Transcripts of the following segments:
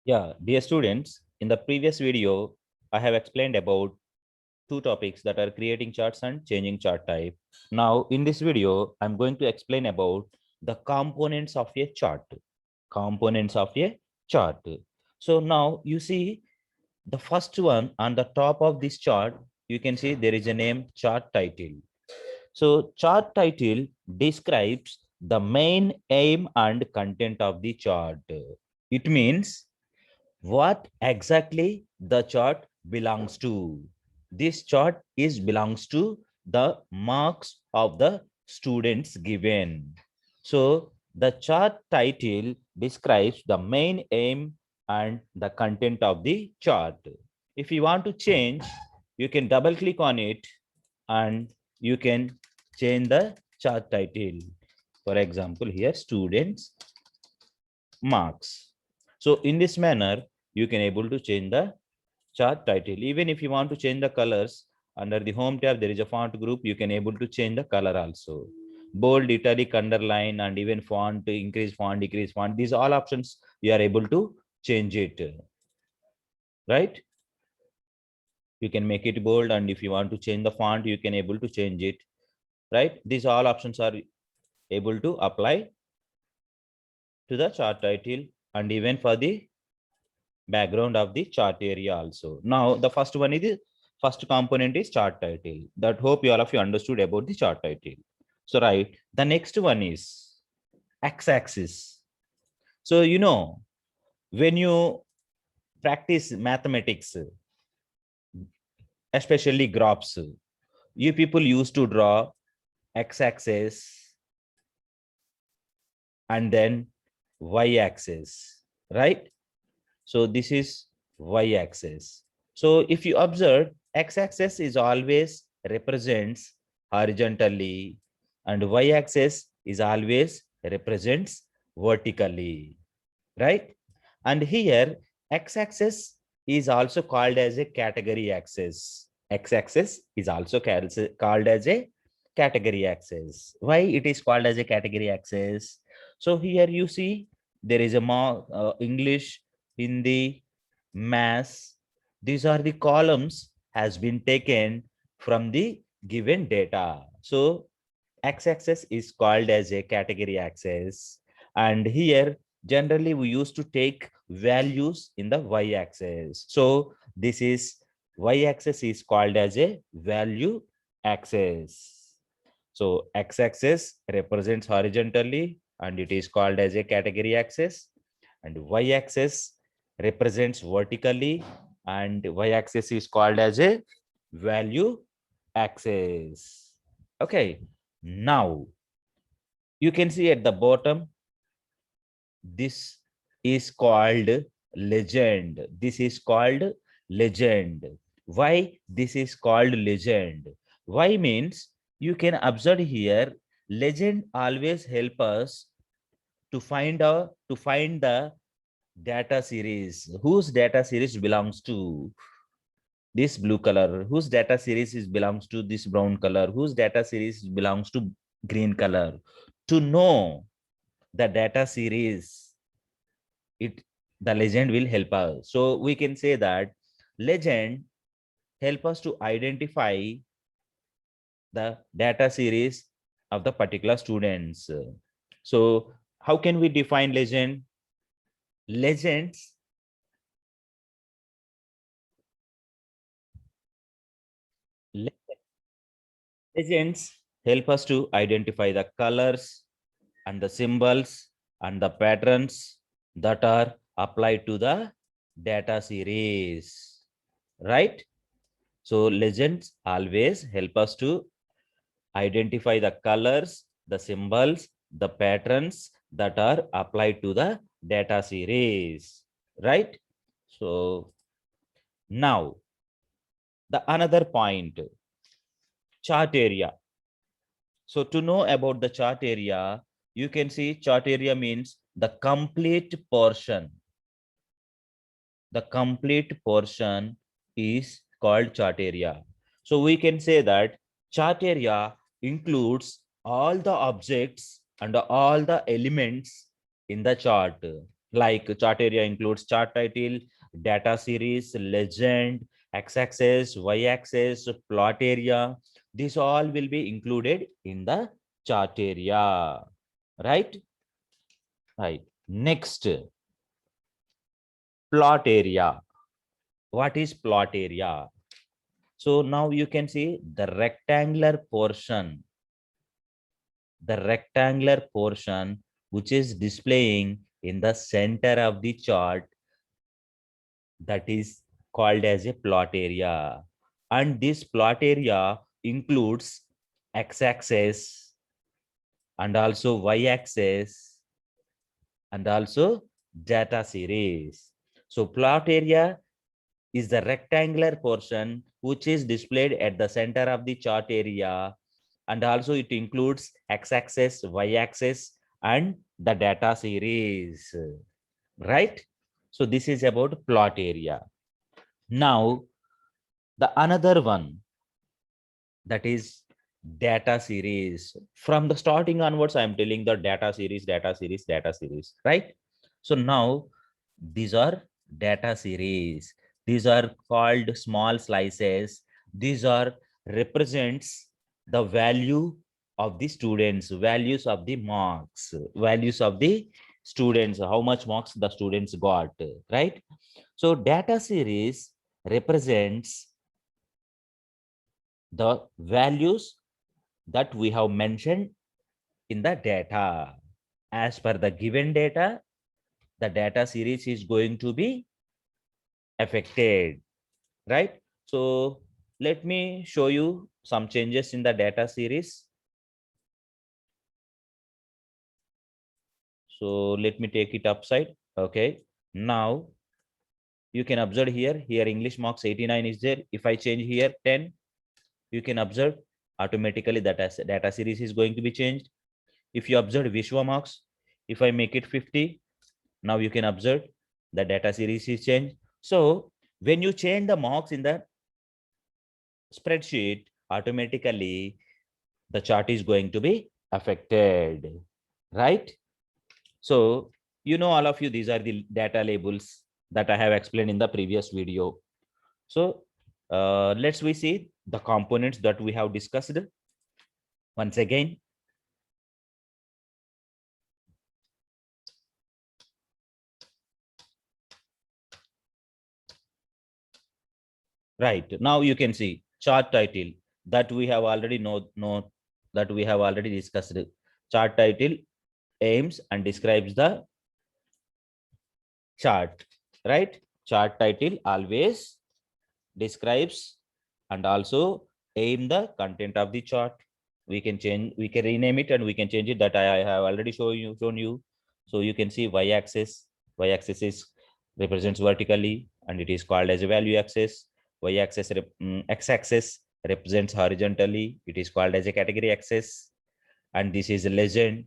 Yeah, dear students, in the previous video, I have explained about two topics that are creating charts and changing chart type. Now, in this video, I'm going to explain about the components of a chart. Components of a chart. So now you see the first one on the top of this chart, you can see there is a name chart title. So chart title describes the main aim and content of the chart. It means what exactly the chart belongs to. This chart is belongs to the marks of the students given. So the chart title describes the main aim and the content of the chart. If you want to change, you can double click on it and you can change the chart title. For example, here students marks. So in this manner, you can able to change the chart title. Even if you want to change the colors, under the home tab, there is a font group. You can able to change the color also. Bold, italic, underline, and even font, increase font, decrease font. These all options, you are able to change it, right? You can make it bold, and if you want to change the font, you can able to change it, right? These all options are able to apply to the chart title and even for the background of the chart area also. Now, the first one is the first component is chart title. That hope you all of you understood about the chart title. So, right, the next one is x-axis. So, when you practice mathematics, especially graphs, you people used to draw x-axis and then y-axis, right? So this is y-axis. So if you observe, x-axis is always represents horizontally and y-axis is always represents vertically, right? And here x-axis is also called as a category axis. X-axis is also called as a category axis. Why it is called as a category axis? So here you see there is a more English, Hindi, mass. These are the columns has been taken from the given data. So x-axis is called as a category axis. And here generally we used to take values in the y-axis. So this is y-axis is called as a value axis. So x-axis represents horizontally and it is called as a category axis, and y-axis represents vertically and y-axis is called as a value axis. Okay, now you can see at the bottom, this is called legend. This is called legend. Why this is called legend? Why means you can observe here, legend always help us to find the data series, whose data series belongs to this blue color, whose data series is belongs to this brown color, whose data series belongs to green color. To know the data series, it the legend will help us. So we can say that legend help us to identify the data series of the particular students. So how can we define legend? Legends legends help us to identify the colors and the symbols and the patterns that are applied to the data series, right? So legends always help us to identify the colors, the symbols, the patterns that are applied to the data series, right? So now the another point, chart area. So to know about the chart area, you can see chart area means the complete portion. The complete portion is called chart area. So we can say that chart area includes all the objects and all the elements in the chart. Like chart area includes chart title, data series, legend, x-axis, y-axis, plot area. This all will be included in the chart area, right? Right. Next, plot area. What is plot area? So now you can see the rectangular portion which is displaying in the center of the chart, that is called as a plot area. And this plot area includes x-axis and also y-axis and also data series. So plot area is the rectangular portion which is displayed at the center of the chart area, and also it includes x-axis, y-axis and the data series, right? So this is about plot area. Now the another one, that is data series. From the starting onwards I am telling the data series, data series, data series, right? So now these are data series. These are called small slices. These are represents the value of the students, values of the marks, values of the students, how much marks the students got, right? So data series represents the values that we have mentioned in the data. As per the given data, the data series is going to be affected, right? So let me show you some changes in the data series. So let me take it upside. Okay. Now you can observe here English marks 89 is there. If I change here 10, you can observe automatically that as data series is going to be changed. If you observe Vishwa marks, if I make it 50, now you can observe the data series is changed. So when you change the marks in the spreadsheet, automatically the chart is going to be affected, right? So you know, all of you, these are the data labels that I have explained in the previous video. So let's we see the components that we have discussed once again. Right now you can see chart title that we have already know that we have already discussed. Chart title aims and describes the chart, right? Chart title always describes and also aim the content of the chart. We can change, we can rename it and we can change it, that I have already shown you. So you can see y-axis. Y-axis is represents vertically and it is called as a value axis. Y-axis x-axis represents horizontally, it is called as a category axis. And this is a legend.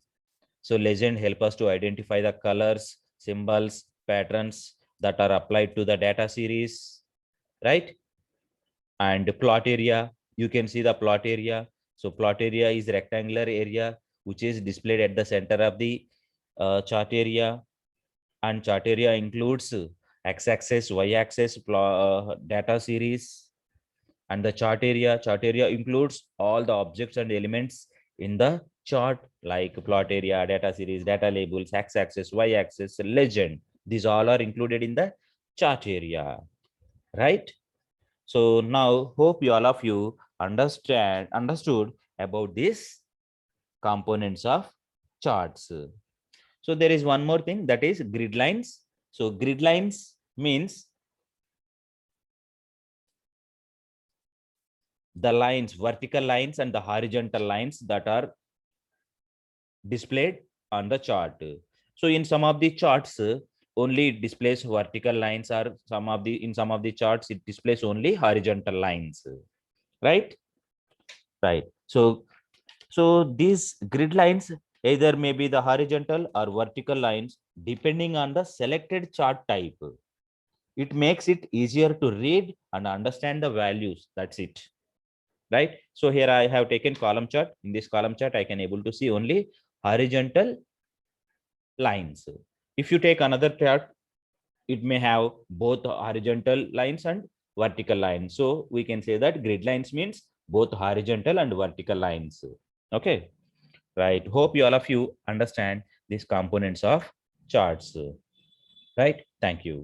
So legend help us to identify the colors, symbols, patterns that are applied to the data series, right? And plot area, you can see the plot area. So plot area is rectangular area which is displayed at the center of the chart area, and chart area includes x-axis, y-axis, data series. And the chart area includes all the objects and elements in the chart, like plot area, data series, data labels, x-axis, y-axis, legend. These all are included in the chart area, right? So now hope you all of you understood about these components of charts. So there is one more thing, that is grid lines. So grid lines means the lines, vertical lines and the horizontal lines that are displayed on the chart. So in some of the charts, only it displays vertical lines, or in some of the charts it displays only horizontal lines, right? Right. So these grid lines either may be the horizontal or vertical lines depending on the selected chart type. It makes it easier to read and understand the values. That's it. Right. So here I have taken column chart. In this column chart, I can able to see only horizontal lines. If you take another chart, it may have both horizontal lines and vertical lines. So we can say that grid lines means both horizontal and vertical lines. Okay, right. Hope you all of you understand these components of charts. Right. Thank you.